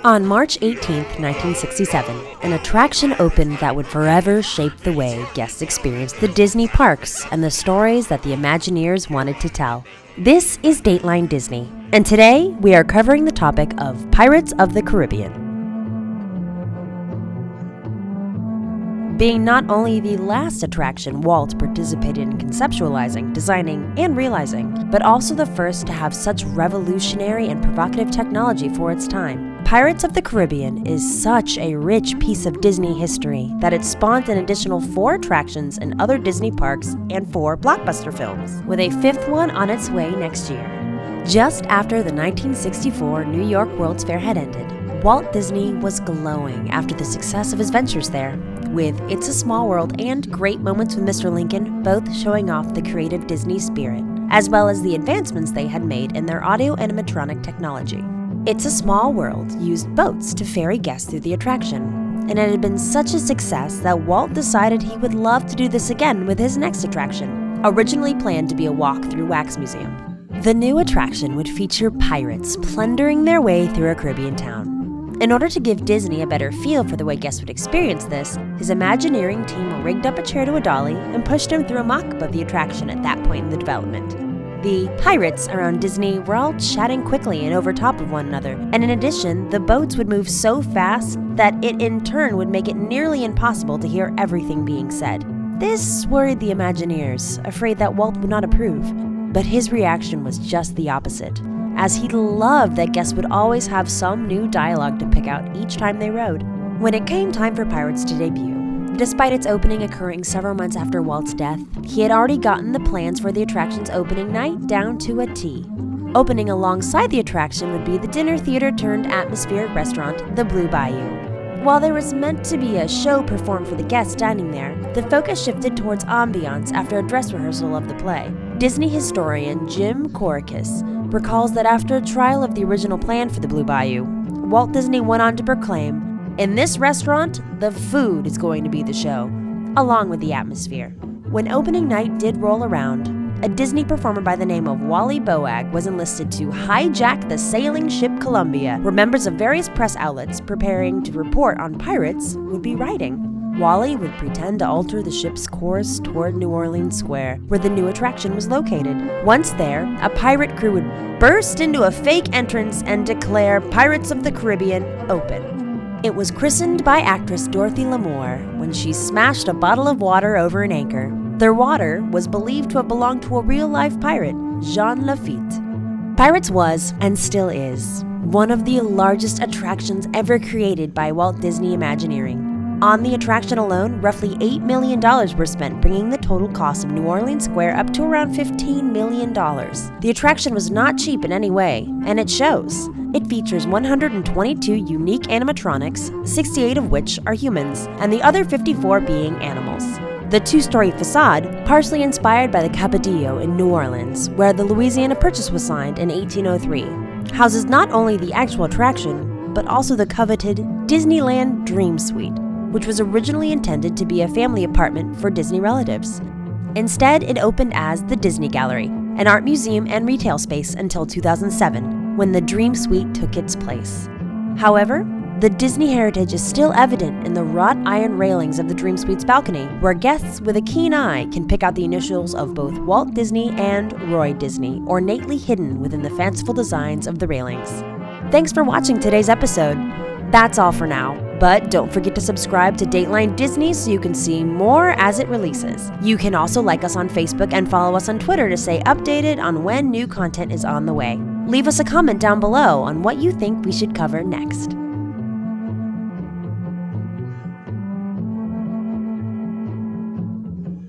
On March 18, 1967, an attraction opened that would forever shape the way guests experienced the Disney parks and the stories that the Imagineers wanted to tell. This is Dateline Disney, and today we are covering the topic of Pirates of the Caribbean. Being not only the last attraction Walt participated in conceptualizing, designing, and realizing, but also the first to have such revolutionary and provocative technology for its time, Pirates of the Caribbean is such a rich piece of Disney history that it spawned an additional 4 attractions in other Disney parks and 4 blockbuster films, with a 5th one on its way next year. Just after the 1964 New York World's Fair had ended, Walt Disney was glowing after the success of his ventures there, with It's a Small World and Great Moments with Mr. Lincoln both showing off the creative Disney spirit, as well as the advancements they had made in their audio animatronic technology. It's a Small World used boats to ferry guests through the attraction, and it had been such a success that Walt decided he would love to do this again with his next attraction, originally planned to be a walk through Wax Museum. The new attraction would feature pirates plundering their way through a Caribbean town. In order to give Disney a better feel for the way guests would experience this, his Imagineering team rigged up a chair to a dolly and pushed him through a mock-up of the attraction at that point in the development. The pirates around Disney were all chatting quickly and over top of one another, and in addition, the boats would move so fast that it in turn would make it nearly impossible to hear everything being said. This worried the Imagineers, afraid that Walt would not approve, but his reaction was just the opposite, as he loved that guests would always have some new dialogue to pick out each time they rode. When it came time for Pirates to debut, despite its opening occurring several months after Walt's death, he had already gotten the plans for the attraction's opening night down to a T. Opening alongside the attraction would be the dinner theater turned atmospheric restaurant, the Blue Bayou. While there was meant to be a show performed for the guests dining there, the focus shifted towards ambiance after a dress rehearsal of the play. Disney historian Jim Korikis recalls that after a trial of the original plan for the Blue Bayou, Walt Disney went on to proclaim, "In this restaurant, the food is going to be the show," along with the atmosphere. When opening night did roll around, a Disney performer by the name of Wally Boag was enlisted to hijack the sailing ship Columbia, where members of various press outlets preparing to report on pirates would be riding. Wally would pretend to alter the ship's course toward New Orleans Square, where the new attraction was located. Once there, a pirate crew would burst into a fake entrance and declare Pirates of the Caribbean open. It was christened by actress Dorothy Lamour when she smashed a bottle of water over an anchor. Their water was believed to have belonged to a real-life pirate, Jean Lafitte. Pirates was, and still is, one of the largest attractions ever created by Walt Disney Imagineering. On the attraction alone, roughly $8 million were spent, bringing the total cost of New Orleans Square up to around $15 million. The attraction was not cheap in any way, and it shows. It features 122 unique animatronics, 68 of which are humans, and the other 54 being animals. The 2-story facade, partially inspired by the Capadillo in New Orleans, where the Louisiana Purchase was signed in 1803, houses not only the actual attraction, but also the coveted Disneyland Dream Suite, which was originally intended to be a family apartment for Disney relatives. Instead, it opened as the Disney Gallery, an art museum and retail space until 2007, when the Dream Suite took its place. However, the Disney heritage is still evident in the wrought iron railings of the Dream Suite's balcony, where guests with a keen eye can pick out the initials of both Walt Disney and Roy Disney, ornately hidden within the fanciful designs of the railings. Thanks for watching today's episode. That's all for now, but don't forget to subscribe to Dateline Disney so you can see more as it releases. You can also like us on Facebook and follow us on Twitter to stay updated on when new content is on the way. Leave us a comment down below on what you think we should cover next.